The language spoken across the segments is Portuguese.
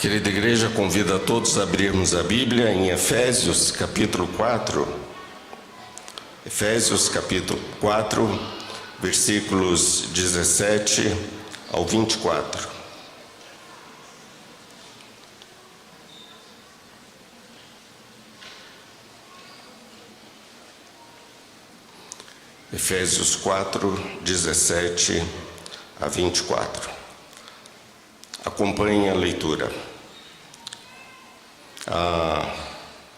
Querida igreja, convido a todos a abrirmos a Bíblia em Efésios capítulo 4. Efésios capítulo 4, versículos 17 ao 24. Efésios 4, 17 a 24. Acompanhe a leitura.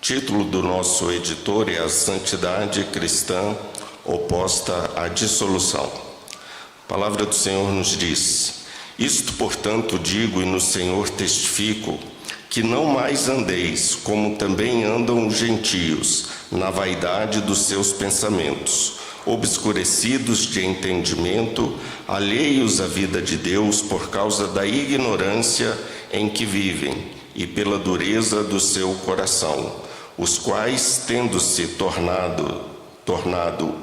Título do nosso editor é A Santidade Cristã Oposta à Dissolução. A palavra do Senhor nos diz: Isto, portanto, digo e no Senhor testifico, que não mais andeis como também andam os gentios, na vaidade dos seus pensamentos, obscurecidos de entendimento, alheios à vida de Deus por causa da ignorância em que vivem e pela dureza do seu coração, os quais, tendo-se tornado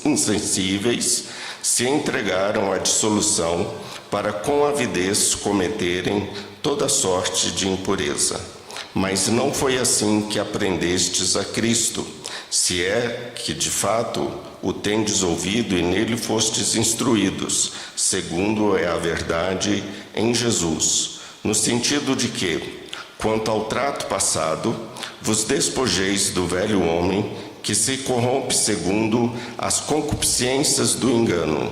insensíveis, se entregaram à dissolução para com avidez cometerem toda sorte de impureza. Mas não foi assim que aprendestes a Cristo, se é que de fato o tendes ouvido e nele fostes instruídos, segundo é a verdade em Jesus, no sentido de que, quanto ao trato passado, vos despojeis do velho homem que se corrompe segundo as concupiscências do engano,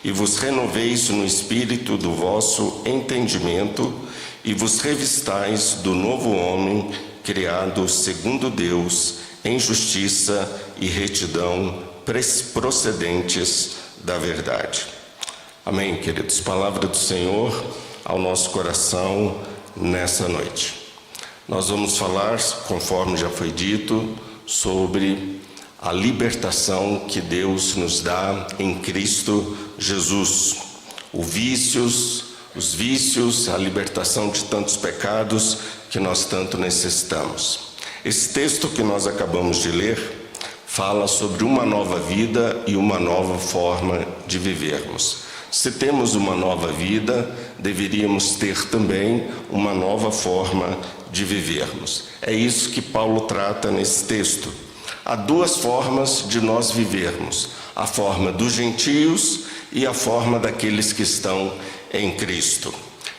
e vos renoveis no espírito do vosso entendimento, e vos revistais do novo homem, criado segundo Deus, em justiça e retidão procedentes da verdade. Amém, queridos? Palavra do Senhor ao nosso coração nessa noite. Nós vamos falar, conforme já foi dito, sobre a libertação que Deus nos dá em Cristo Jesus. Os vícios, a libertação de tantos pecados que nós tanto necessitamos. Esse texto que nós acabamos de ler fala sobre uma nova vida e uma nova forma de vivermos. Se temos uma nova vida, deveríamos ter também uma nova forma de vivermos. É isso que Paulo trata nesse texto. Há duas formas de nós vivermos: a forma dos gentios e a forma daqueles que estão em Cristo.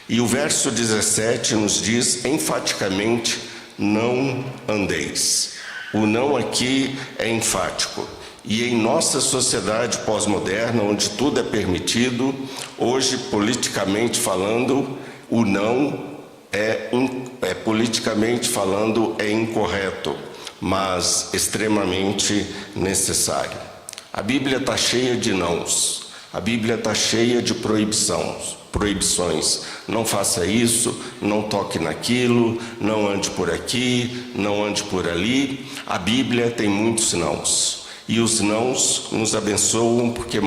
E o verso 17 nos diz enfaticamente: não andeis. O não aqui é enfático. E em nossa sociedade pós-moderna, onde tudo é permitido, hoje, politicamente falando, o não politicamente falando é incorreto, mas extremamente necessário. A Bíblia está cheia de nãos. A Bíblia está cheia de proibições. Não faça isso, não toque naquilo, não ande por aqui, não ande por ali. A Bíblia tem muitos nãos. E os nãos nos abençoam porque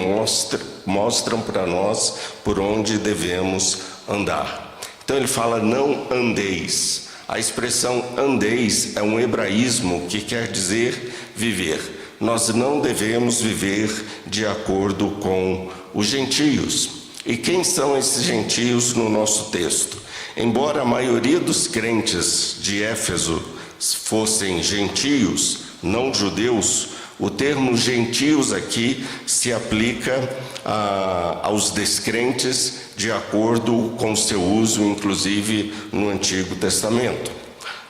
mostram para nós por onde devemos andar. Então ele fala: não andeis. A expressão andeis é um hebraísmo que quer dizer viver. Nós não devemos viver de acordo com os gentios. E quem são esses gentios no nosso texto? Embora a maioria dos crentes de Éfeso fossem gentios, não judeus, o termo gentios aqui se aplica aos descrentes de acordo com seu uso, inclusive no Antigo Testamento.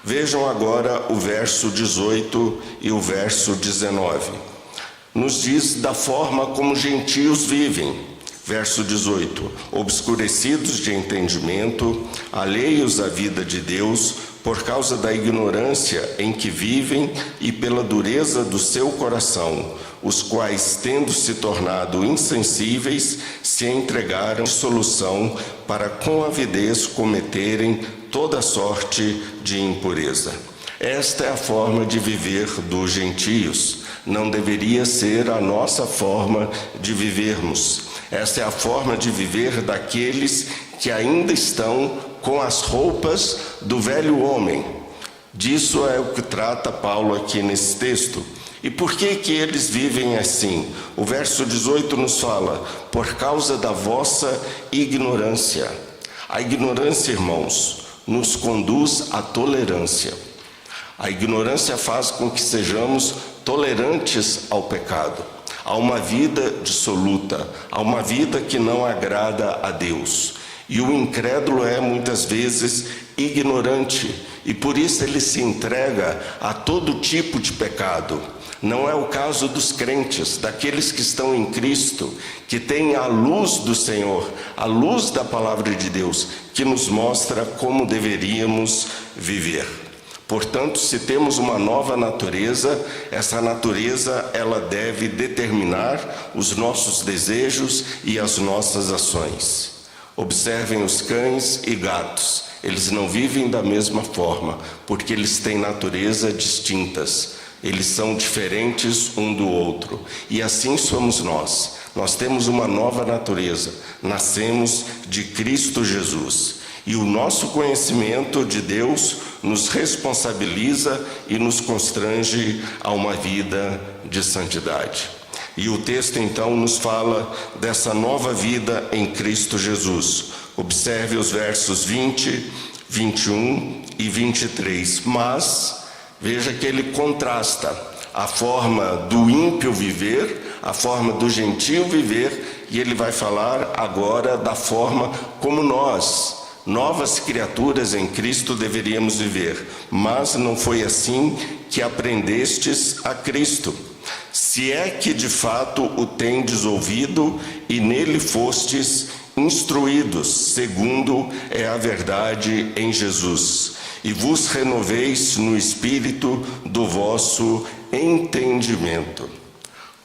Vejam agora o verso 18 e o verso 19. Nos diz da forma como gentios vivem. Verso 18: obscurecidos de entendimento, alheios à vida de Deus, por causa da ignorância em que vivem e pela dureza do seu coração, os quais, tendo se tornado insensíveis, se entregaram à dissolução para com avidez cometerem toda sorte de impureza. Esta é a forma de viver dos gentios. Não deveria ser a nossa forma de vivermos. Esta é a forma de viver daqueles que ainda estão com as roupas do velho homem. Disso é o que trata Paulo aqui nesse texto. E por que eles vivem assim? O verso 18 nos fala: por causa da vossa ignorância. A ignorância, irmãos, nos conduz à tolerância. A ignorância faz com que sejamos tolerantes ao pecado, a uma vida dissoluta, a uma vida que não agrada a Deus. E o incrédulo é muitas vezes ignorante e por isso ele se entrega a todo tipo de pecado. Não é o caso dos crentes, daqueles que estão em Cristo, que têm a luz do Senhor, a luz da palavra de Deus, que nos mostra como deveríamos viver. Portanto, se temos uma nova natureza, essa natureza ela deve determinar os nossos desejos e as nossas ações. Observem os cães e gatos. Eles não vivem da mesma forma, porque eles têm natureza distintas. Eles são diferentes um do outro. E assim somos nós. Nós temos uma nova natureza. Nascemos de Cristo Jesus. E o nosso conhecimento de Deus nos responsabiliza e nos constrange a uma vida de santidade. E o texto então nos fala dessa nova vida em Cristo Jesus. Observe os versos 20, 21 e 23. Mas veja que ele contrasta a forma do ímpio viver, a forma do gentio viver, e ele vai falar agora da forma como nós, novas criaturas em Cristo, deveríamos viver. Mas não foi assim que aprendestes a Cristo. Se é que de fato o tendes ouvido e nele fostes instruídos, segundo é a verdade em Jesus, e vos renoveis no espírito do vosso entendimento.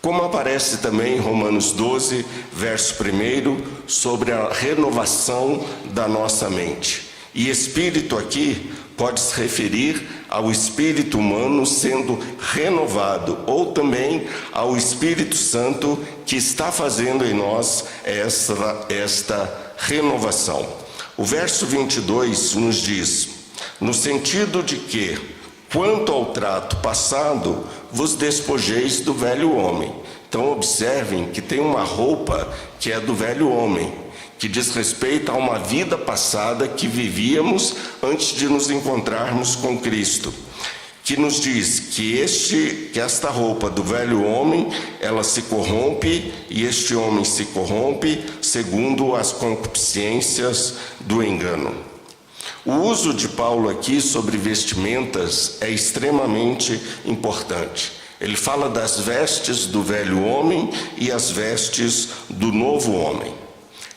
Como aparece também em Romanos 12, verso 1, sobre a renovação da nossa mente. E espírito aqui pode se referir ao espírito humano sendo renovado, ou também ao Espírito Santo que está fazendo em nós esta renovação. O verso 22 nos diz, no sentido de que, quanto ao trato passado, vos despojeis do velho homem. Então observem que tem uma roupa que é do velho homem, que diz respeito a uma vida passada que vivíamos antes de nos encontrarmos com Cristo, que nos diz que esta roupa do velho homem, ela se corrompe, e este homem se corrompe segundo as concupiscências do engano. O uso de Paulo aqui sobre vestimentas é extremamente importante. Ele fala das vestes do velho homem e as vestes do novo homem.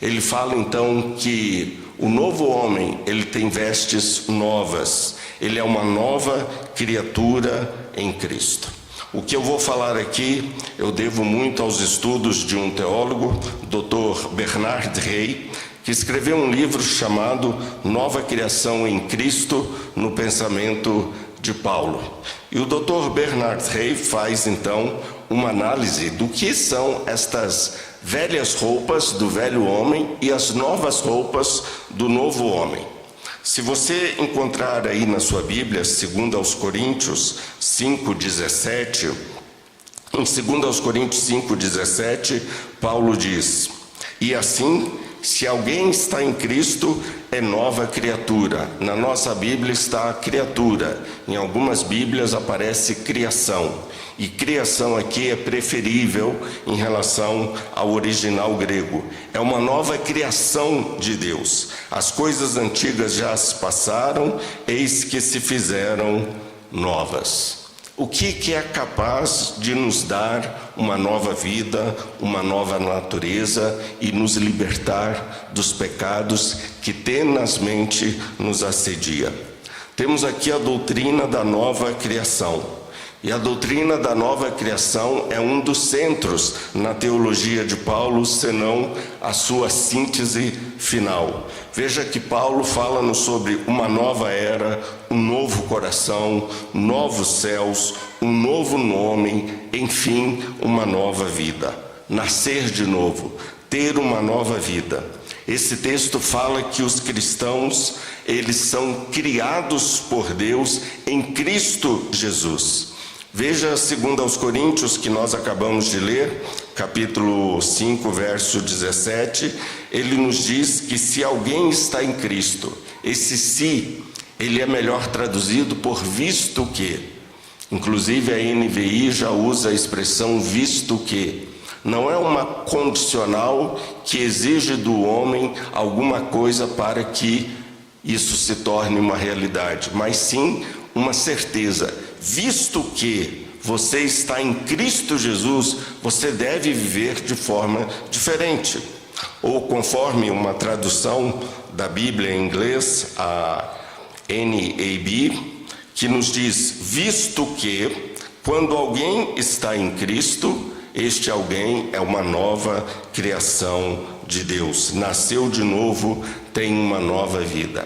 Ele fala então que o novo homem, ele tem vestes novas, ele é uma nova criatura em Cristo. O que eu vou falar aqui, eu devo muito aos estudos de um teólogo, Dr. Bernard Rey, que escreveu um livro chamado Nova Criação em Cristo no Pensamento de Paulo. E o Dr. Bernard Rey faz então uma análise do que são estas velhas roupas do velho homem e as novas roupas do novo homem. Se você encontrar aí na sua Bíblia, 2 Coríntios 5,17, em 2 Coríntios 5,17, Paulo diz, e assim, se alguém está em Cristo, é nova criatura. Na nossa Bíblia está criatura. Em algumas Bíblias aparece criação. E criação aqui é preferível em relação ao original grego. É uma nova criação de Deus. As coisas antigas já se passaram, eis que se fizeram novas. O que é capaz de nos dar uma nova vida, uma nova natureza e nos libertar dos pecados que tenazmente nos assedia? Temos aqui a doutrina da nova criação. E a doutrina da nova criação é um dos centros na teologia de Paulo, senão a sua síntese final. Veja que Paulo fala-nos sobre uma nova era, um novo coração, novos céus, um novo nome, enfim, uma nova vida. Nascer de novo, ter uma nova vida. Esse texto fala que os cristãos, eles são criados por Deus em Cristo Jesus. Veja 2 Coríntios, que nós acabamos de ler, capítulo 5, verso 17, ele nos diz que se alguém está em Cristo, Esse se, ele é melhor traduzido por visto que. Inclusive a NVI já usa a expressão visto que. Não é uma condicional que exige do homem alguma coisa para que isso se torne uma realidade, mas sim uma certeza. Visto que você está em Cristo Jesus, você deve viver de forma diferente. Ou conforme uma tradução da Bíblia em inglês, a NAB, que nos diz, visto que, quando alguém está em Cristo, este alguém é uma nova criação de Deus. Nasceu de novo, tem uma nova vida.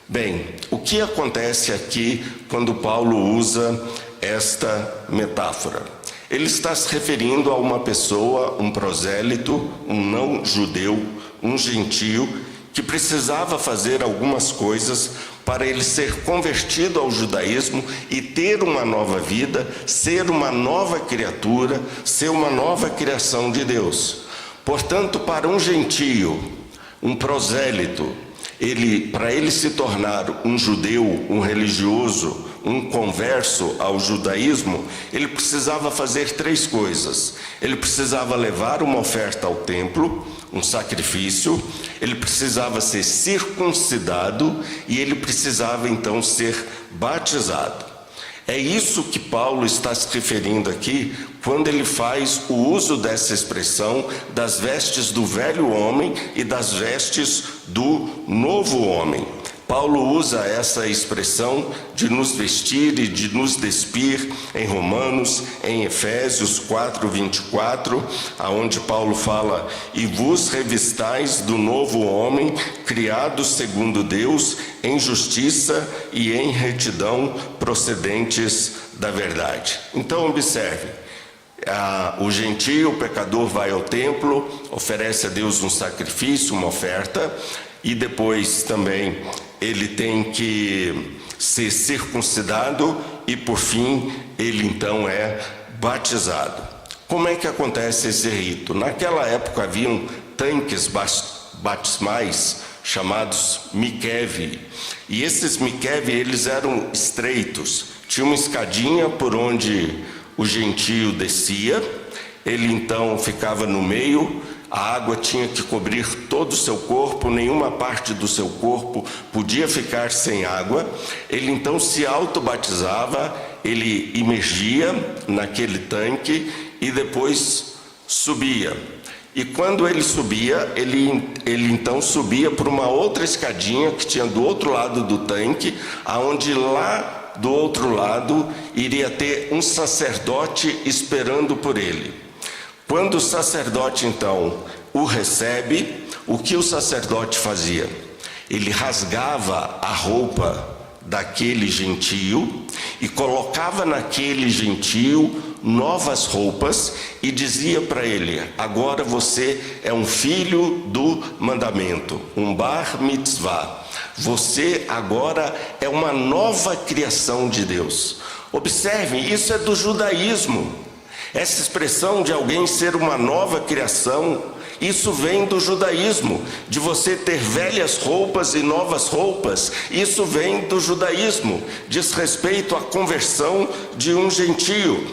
Bem, o que acontece aqui quando Paulo usa esta metáfora? Ele está se referindo a uma pessoa, um prosélito, um não-judeu, um gentio, que precisava fazer algumas coisas para ele ser convertido ao judaísmo e ter uma nova vida, ser uma nova criatura, ser uma nova criação de Deus. Portanto, para um gentio, um prosélito, para ele se tornar um judeu, um religioso, um converso ao judaísmo, ele precisava fazer 3 coisas. Ele precisava levar uma oferta ao templo, um sacrifício, ele precisava ser circuncidado e ele precisava então ser batizado. É isso que Paulo está se referindo aqui quando ele faz o uso dessa expressão das vestes do velho homem e das vestes do novo homem. Paulo usa essa expressão de nos vestir e de nos despir em Romanos, em Efésios 4:24, aonde Paulo fala: e vos revistais do novo homem, criado segundo Deus, em justiça e em retidão, procedentes da verdade. Então observe, o gentio, o pecador, vai ao templo, oferece a Deus um sacrifício, uma oferta, e depois também ele tem que ser circuncidado e por fim ele então é batizado. Como é que acontece esse rito? Naquela época haviam tanques batismais chamados mikeve, e esses mikeve eles eram estreitos, tinha uma escadinha por onde o gentio descia, ele então ficava no meio. A água tinha que cobrir todo o seu corpo, nenhuma parte do seu corpo podia ficar sem água. Ele então se auto-batizava, ele imergia naquele tanque e depois subia. E quando ele subia, ele então subia para uma outra escadinha que tinha do outro lado do tanque, aonde lá do outro lado iria ter um sacerdote esperando por ele. Quando o sacerdote, então, o recebe, o que o sacerdote fazia? Ele rasgava a roupa daquele gentio e colocava naquele gentio novas roupas e dizia para ele: agora você é um filho do mandamento, um bar mitzvah. Você agora é uma nova criação de Deus. Observe, isso é do judaísmo. Essa expressão de alguém ser uma nova criação, isso vem do judaísmo, de você ter velhas roupas e novas roupas, isso vem do judaísmo, diz respeito à conversão de um gentio.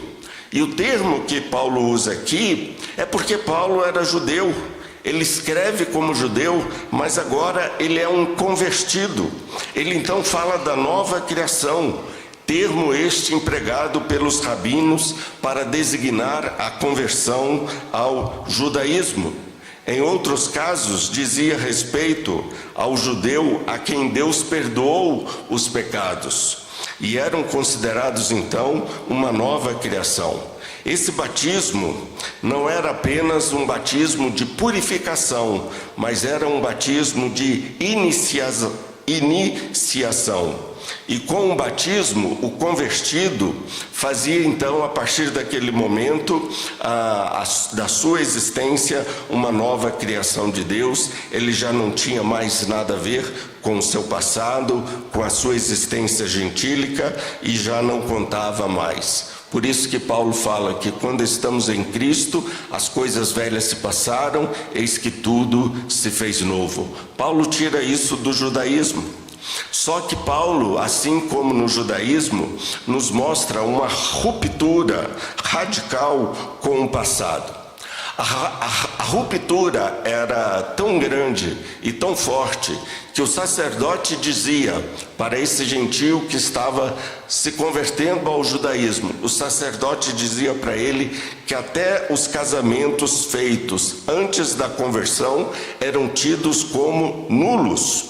E o termo que Paulo usa aqui é porque Paulo era judeu, ele escreve como judeu, mas agora ele é um convertido. Ele então fala da nova criação, termo este empregado pelos rabinos para designar a conversão ao judaísmo. Em outros casos, dizia respeito ao judeu a quem Deus perdoou os pecados, e eram considerados então uma nova criação. Esse batismo não era apenas um batismo de purificação, mas era um batismo de iniciação. E com o batismo, o convertido fazia então, a partir daquele momento, da sua existência, uma nova criação de Deus. Ele já não tinha mais nada a ver com o seu passado, com a sua existência gentílica, e já não contava mais. Por isso que Paulo fala que quando estamos em Cristo, as coisas velhas se passaram, eis que tudo se fez novo. Paulo tira isso do judaísmo. Só que Paulo, assim como no judaísmo, nos mostra uma ruptura radical com o passado. A ruptura era tão grande e tão forte que o sacerdote dizia para esse gentio que estava se convertendo ao judaísmo, o sacerdote dizia para ele que até os casamentos feitos antes da conversão eram tidos como nulos.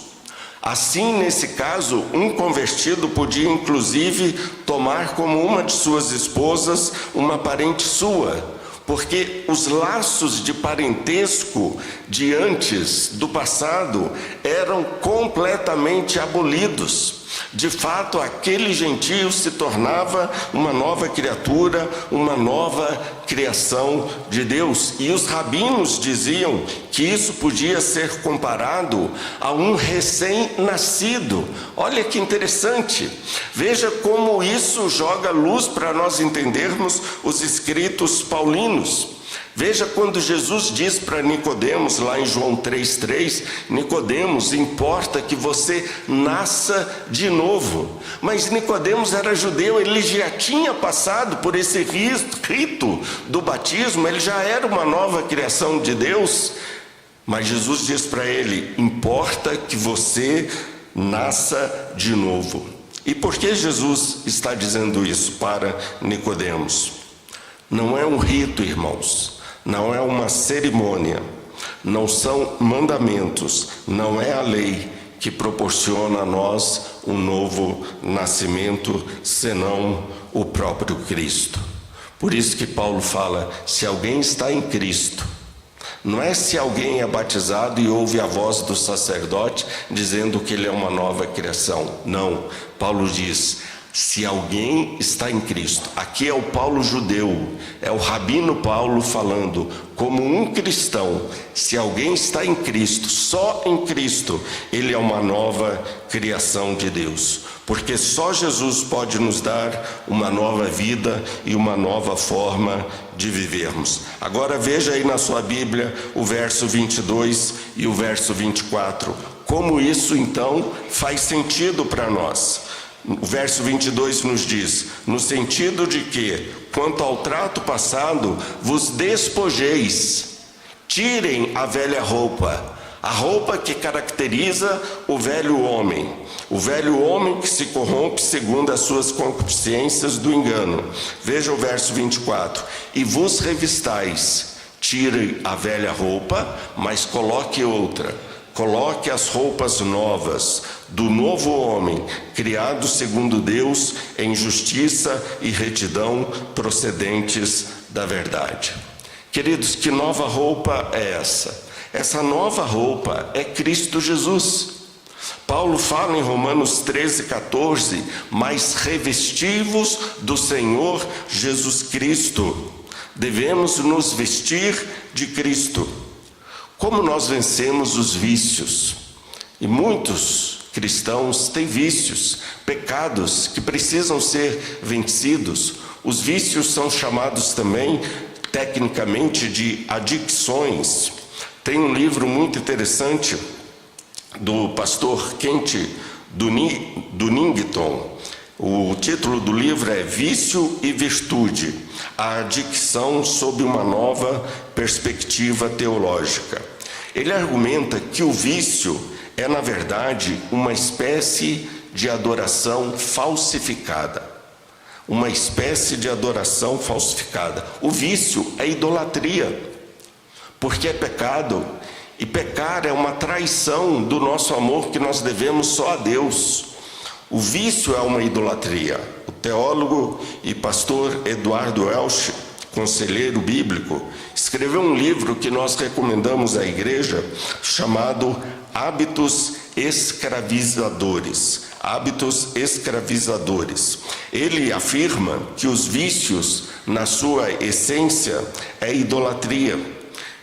Assim, nesse caso, um convertido podia inclusive tomar como uma de suas esposas uma parente sua, porque os laços de parentesco de antes, do passado, eram completamente abolidos. De fato, aquele gentio se tornava uma nova criatura, uma nova criação de Deus. E os rabinos diziam que isso podia ser comparado a um recém-nascido. Olha que interessante. Veja como isso joga luz para nós entendermos os escritos paulinos. Veja quando Jesus diz para Nicodemos, lá em João 3,3, Nicodemos, importa que você nasça de novo. Mas Nicodemos era judeu, ele já tinha passado por esse rito do batismo, ele já era uma nova criação de Deus. Mas Jesus diz para ele, importa que você nasça de novo. E por que Jesus está dizendo isso para Nicodemos? Não é um rito, irmãos. Não é uma cerimônia, não são mandamentos, não é a lei que proporciona a nós um novo nascimento, senão o próprio Cristo. Por isso que Paulo fala, se alguém está em Cristo, não é se alguém é batizado e ouve a voz do sacerdote dizendo que ele é uma nova criação. Não, Paulo diz, se alguém está em Cristo, aqui é o Paulo judeu, é o rabino Paulo falando, como um cristão, se alguém está em Cristo, só em Cristo, ele é uma nova criação de Deus, porque só Jesus pode nos dar uma nova vida e uma nova forma de vivermos. Agora veja aí na sua Bíblia o verso 22 e o verso 24, como isso então faz sentido para nós. O verso 22 nos diz, no sentido de que, quanto ao trato passado, vos despojeis, tirem a velha roupa, a roupa que caracteriza o velho homem que se corrompe segundo as suas concupiscências do engano. Veja o verso 24, e vos revistais, tirem a velha roupa, mas coloque outra. Coloque as roupas novas do novo homem, criado segundo Deus, em justiça e retidão procedentes da verdade. Queridos, que nova roupa é essa? Essa nova roupa é Cristo Jesus. Paulo fala em Romanos 13,14, mas revestivos do Senhor Jesus Cristo. Devemos nos vestir de Cristo. Como nós vencemos os vícios? E muitos cristãos têm vícios, pecados que precisam ser vencidos. Os vícios são chamados também, tecnicamente, de adicções. Tem um livro muito interessante do pastor Kent Dunnington. O título do livro é Vício e Virtude, a adicção sob uma nova perspectiva teológica. Ele argumenta que o vício é, na verdade, uma espécie de adoração falsificada. Uma espécie de adoração falsificada. O vício é idolatria, porque é pecado, e pecar é uma traição do nosso amor que nós devemos só a Deus. O vício é uma idolatria. O teólogo e pastor Eduardo Welch, conselheiro bíblico, escreveu um livro que nós recomendamos à igreja, chamado Hábitos Escravizadores. Hábitos escravizadores. Ele afirma que os vícios, na sua essência, é idolatria.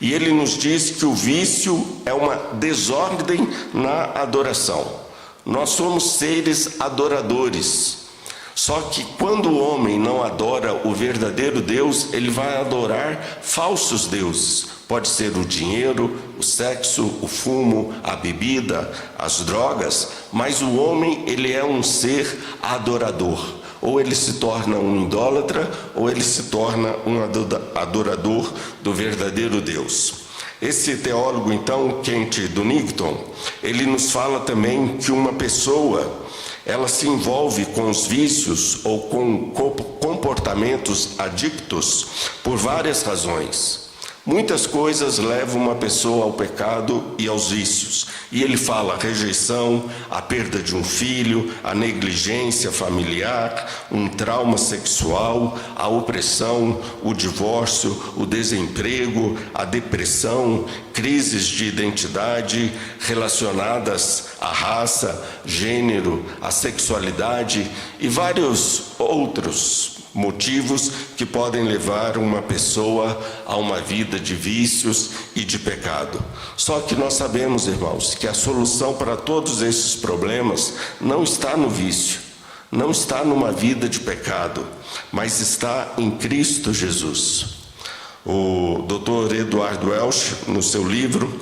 E ele nos diz que o vício é uma desordem na adoração. Nós somos seres adoradores. Só que quando o homem não adora o verdadeiro Deus, ele vai adorar falsos deuses. Pode ser o dinheiro, o sexo, o fumo, a bebida, as drogas, mas o homem, ele é um ser adorador. Ou ele se torna um idólatra, ou ele se torna um adorador do verdadeiro Deus. Esse teólogo, então, Kent Dunnington, ele nos fala também que uma pessoa, ela se envolve com os vícios ou com comportamentos adictos por várias razões. Muitas coisas levam uma pessoa ao pecado e aos vícios. E ele fala a rejeição, a perda de um filho, a negligência familiar, um trauma sexual, a opressão, o divórcio, o desemprego, a depressão, crises de identidade relacionadas à raça, gênero, à sexualidade e vários outros motivos que podem levar uma pessoa a uma vida de vícios e de pecado. Só que nós sabemos, irmãos, que a solução para todos esses problemas não está no vício, não está numa vida de pecado, mas está em Cristo Jesus. O Dr. Edward Welch, no seu livro,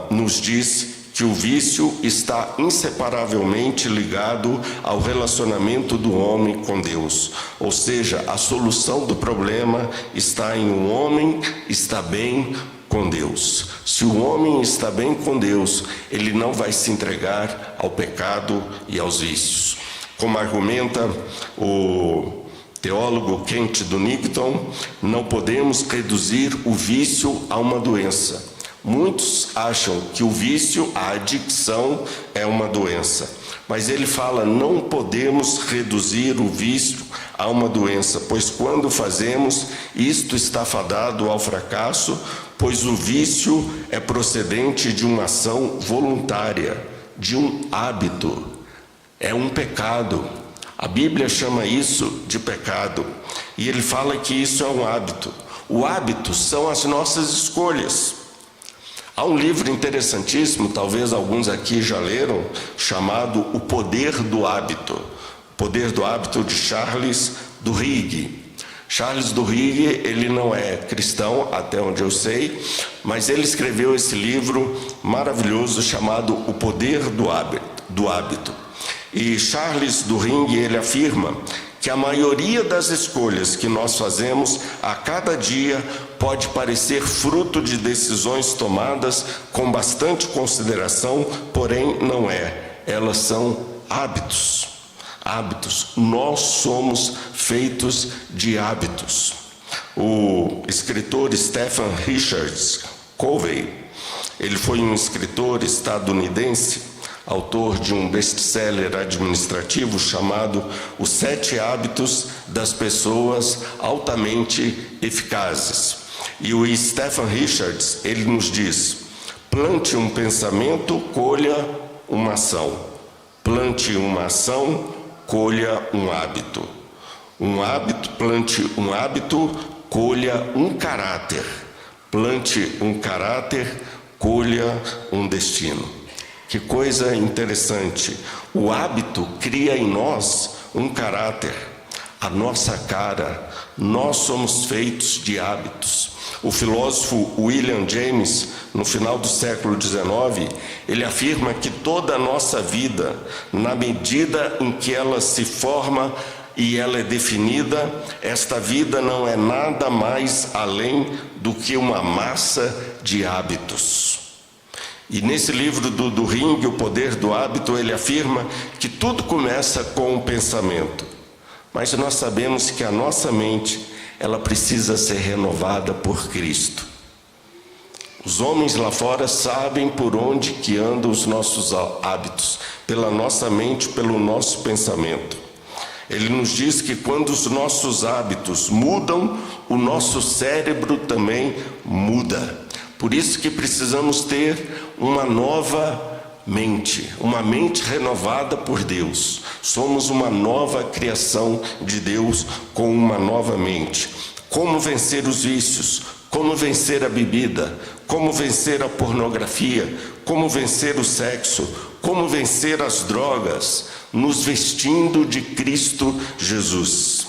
nos diz que o vício está inseparavelmente ligado ao relacionamento do homem com Deus. Ou seja, a solução do problema está em um homem estar bem com Deus. Se o homem está bem com Deus, ele não vai se entregar ao pecado e aos vícios. Como argumenta o teólogo Kent Dunnington, não podemos reduzir o vício a uma doença. Muitos acham que o vício, a adicção, é uma doença. Mas ele fala, não podemos reduzir o vício a uma doença, pois quando fazemos, isto está fadado ao fracasso, pois o vício é procedente de uma ação voluntária, de um hábito. É um pecado. A Bíblia chama isso de pecado. E ele fala que isso é um hábito. O hábito são as nossas escolhas. Há um livro interessantíssimo, talvez alguns aqui já leram, chamado O Poder do Hábito. O Poder do Hábito, de Charles Duhigg. Charles Duhigg, ele não é cristão, até onde eu sei, mas ele escreveu esse livro maravilhoso chamado O Poder do Hábito. E Charles Duhigg, ele afirma que a maioria das escolhas que nós fazemos a cada dia pode parecer fruto de decisões tomadas com bastante consideração, porém não é. Elas são hábitos. Hábitos. Nós somos feitos de hábitos. O escritor Stephen Richards Covey, ele foi um escritor estadunidense, autor de um best-seller administrativo chamado Os 7 Hábitos das Pessoas Altamente Eficazes. E o Stephen Richards, ele nos diz, plante um pensamento, colha uma ação. Plante uma ação, colha um hábito. Um hábito, plante um hábito, colha um caráter. Plante um caráter, colha um destino. Que coisa interessante, o hábito cria em nós um caráter, a nossa cara, nós somos feitos de hábitos. O filósofo William James, no final do século XIX, ele afirma que toda a nossa vida, na medida em que ela se forma e ela é definida, esta vida não é nada mais além do que uma massa de hábitos. E nesse livro do Duhigg, O Poder do Hábito, ele afirma que tudo começa com um pensamento. Mas nós sabemos que a nossa mente, ela precisa ser renovada por Cristo. Os homens lá fora sabem por onde que andam os nossos hábitos, pela nossa mente, pelo nosso pensamento. Ele nos diz que quando os nossos hábitos mudam, o nosso cérebro também muda. Por isso que precisamos ter uma nova mente, uma mente renovada por Deus. Somos uma nova criação de Deus com uma nova mente. Como vencer os vícios? Como vencer a bebida? Como vencer a pornografia? Como vencer o sexo? Como vencer as drogas? nos vestindo de Cristo Jesus,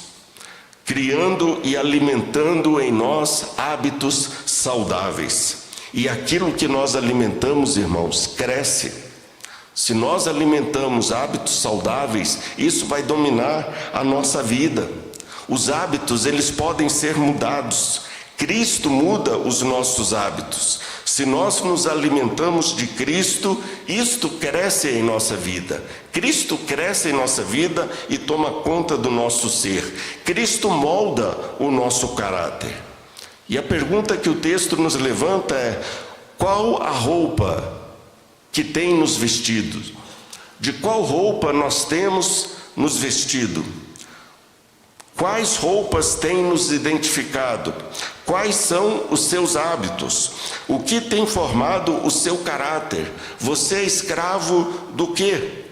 criando e alimentando em nós hábitos saudáveis. E aquilo que nós alimentamos, irmãos, cresce. Se nós alimentamos hábitos saudáveis, isso vai dominar a nossa vida. Os hábitos, eles podem ser mudados. Cristo muda os nossos hábitos. Se nós nos alimentamos de Cristo, isto cresce em nossa vida. Cristo cresce em nossa vida e toma conta do nosso ser. Cristo molda o nosso caráter. E a pergunta que o texto nos levanta é: qual a roupa que tem nos vestido? De qual roupa nós temos nos vestido? Quais roupas têm nos identificado? Quais são os seus hábitos? O que tem formado o seu caráter? Você é escravo do quê?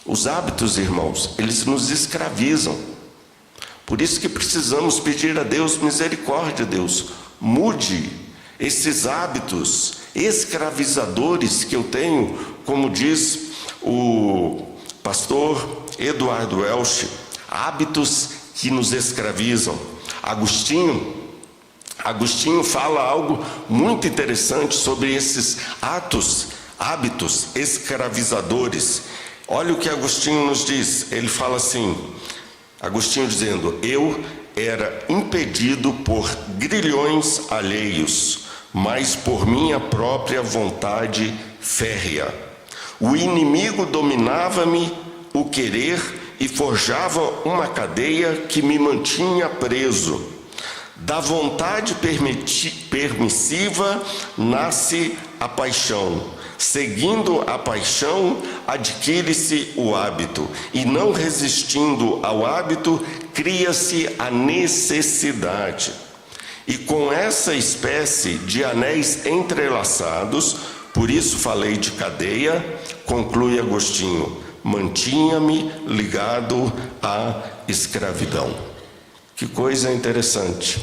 Os hábitos, irmãos, eles nos escravizam. Por isso que precisamos pedir a Deus misericórdia. Deus, mude esses hábitos escravizadores que eu tenho, como diz o pastor Eduardo Welch, hábitos que nos escravizam. Agostinho fala algo muito interessante sobre esses hábitos escravizadores. Olha o que Agostinho nos diz. Ele fala assim, Agostinho dizendo: eu era impedido por grilhões alheios, mas por minha própria vontade férrea. O inimigo dominava-me o querer e forjava uma cadeia que me mantinha preso. Da vontade permissiva nasce a paixão. Seguindo a paixão, adquire-se o hábito. E não resistindo ao hábito, cria-se a necessidade. E com essa espécie de anéis entrelaçados, por isso falei de cadeia, conclui Agostinho, mantinha-me ligado à escravidão. Que coisa interessante.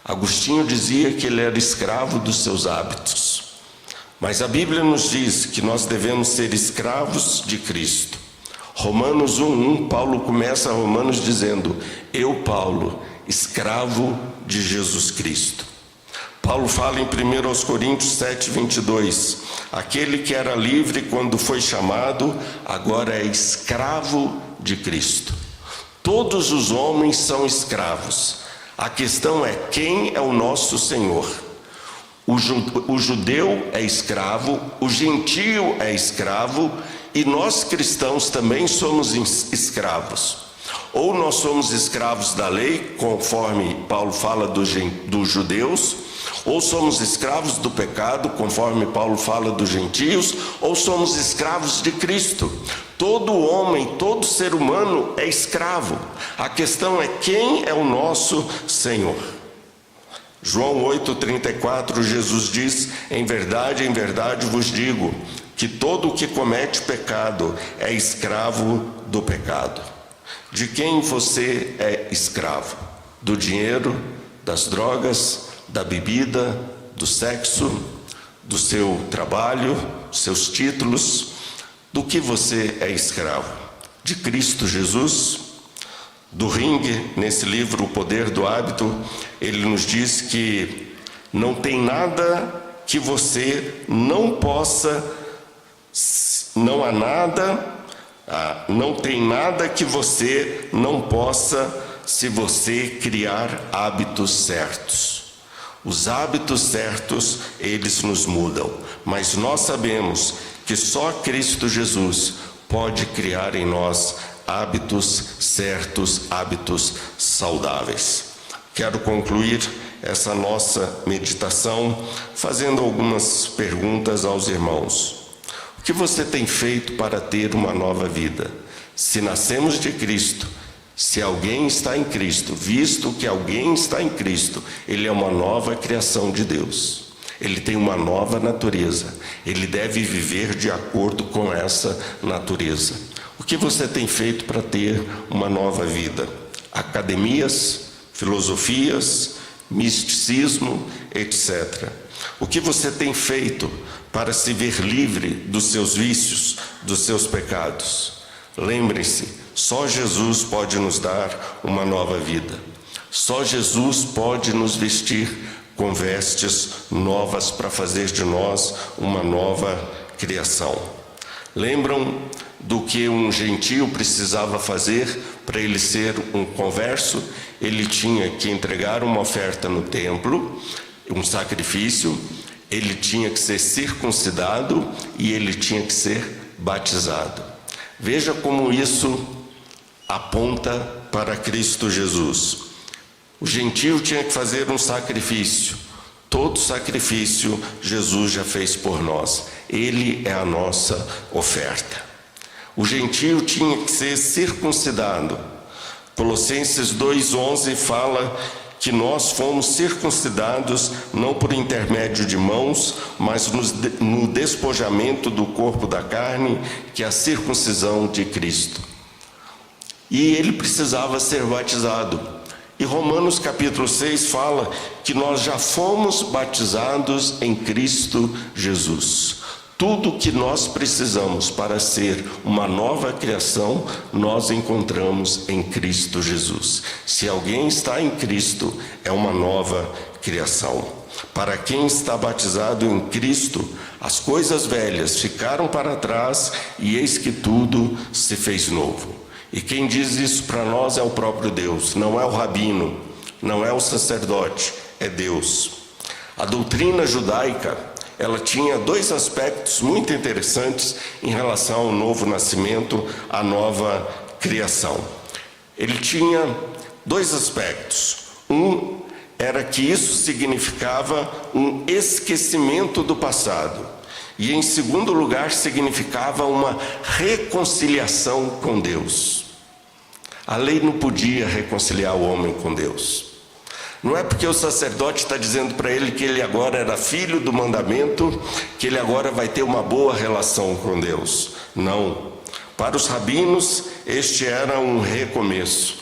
Agostinho dizia que ele era escravo dos seus hábitos. Mas a Bíblia nos diz que nós devemos ser escravos de Cristo. Romanos 1:1, Paulo começa Romanos dizendo: eu, Paulo, escravo de Jesus Cristo. Paulo fala em 1 Coríntios 7:22, aquele que era livre quando foi chamado, agora é escravo de Cristo. Todos os homens são escravos. A questão é: quem é o nosso Senhor? O judeu é escravo, o gentio é escravo, e nós cristãos também somos escravos. Ou nós somos escravos da lei, conforme Paulo fala dos judeus, ou somos escravos do pecado, conforme Paulo fala dos gentios, ou somos escravos de Cristo. Todo homem, todo ser humano é escravo. A questão é: quem é o nosso Senhor? João 8:34, Jesus diz: em verdade vos digo, que todo o que comete pecado é escravo do pecado. De quem você é escravo? Do dinheiro, das drogas, da bebida, do sexo, do seu trabalho, seus títulos? Do que você é escravo? De Cristo Jesus? Do Ring, nesse livro O Poder do Hábito, ele nos diz que não tem nada que você não possa, não tem nada que você não possa se você criar hábitos certos. Os hábitos certos, eles nos mudam, mas nós sabemos que só Cristo Jesus pode criar em nós hábitos certos, hábitos saudáveis. Quero concluir essa nossa meditação fazendo algumas perguntas aos irmãos. O que você tem feito para ter uma nova vida? Se nascemos de Cristo, se alguém está em Cristo, visto que alguém está em Cristo, ele é uma nova criação de Deus. Ele tem uma nova natureza. Ele deve viver de acordo com essa natureza. O que você tem feito para ter uma nova vida? Academias, filosofias, misticismo, etc. O que você tem feito para se ver livre dos seus vícios, dos seus pecados? Lembrem-se, só Jesus pode nos dar uma nova vida. Só Jesus pode nos vestir com vestes novas para fazer de nós uma nova criação. Lembram do que um gentio precisava fazer para ele ser um converso? Ele tinha que entregar uma oferta no templo, um sacrifício, ele tinha que ser circuncidado e ele tinha que ser batizado. Veja como isso aponta para Cristo Jesus. O gentio tinha que fazer um sacrifício. Todo sacrifício Jesus já fez por nós. Ele é a nossa oferta. O gentio tinha que ser circuncidado. Colossenses 2:11 fala que nós fomos circuncidados não por intermédio de mãos, mas no despojamento do corpo da carne, que é a circuncisão de Cristo. E ele precisava ser batizado. E Romanos capítulo 6 fala que nós já fomos batizados em Cristo Jesus. Tudo que nós precisamos para ser uma nova criação, nós encontramos em Cristo Jesus. Se alguém está em Cristo, é uma nova criação. Para quem está batizado em Cristo, as coisas velhas ficaram para trás e eis que tudo se fez novo. E quem diz isso para nós é o próprio Deus, não é o rabino, não é o sacerdote, é Deus. A doutrina judaica, ela tinha dois aspectos muito interessantes em relação ao novo nascimento, à nova criação. Ele tinha dois aspectos. Um era que isso significava um esquecimento do passado. E em segundo lugar, significava uma reconciliação com Deus. A lei não podia reconciliar o homem com Deus. Não é porque o sacerdote está dizendo para ele que ele agora era filho do mandamento, que ele agora vai ter uma boa relação com Deus. Não. Para os rabinos, este era um recomeço.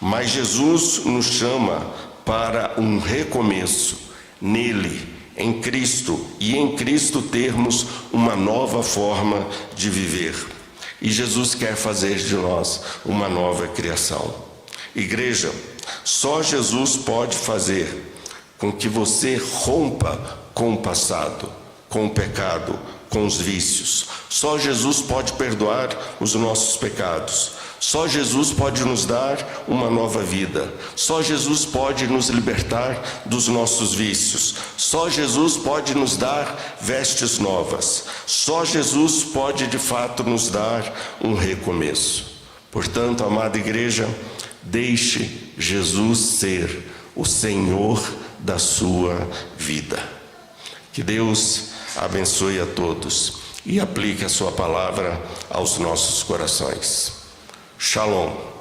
Mas Jesus nos chama para um recomeço nele, em Cristo, e em Cristo termos uma nova forma de viver. E Jesus quer fazer de nós uma nova criação. Igreja, só Jesus pode fazer com que você rompa com o passado, com o pecado, com os vícios. Só Jesus pode perdoar os nossos pecados. Só Jesus pode nos dar uma nova vida. Só Jesus pode nos libertar dos nossos vícios. Só Jesus pode nos dar vestes novas. Só Jesus pode de fato nos dar um recomeço. Portanto, amada igreja, deixe Jesus ser o Senhor da sua vida. Que Deus abençoe a todos e aplique a sua palavra aos nossos corações. Shalom.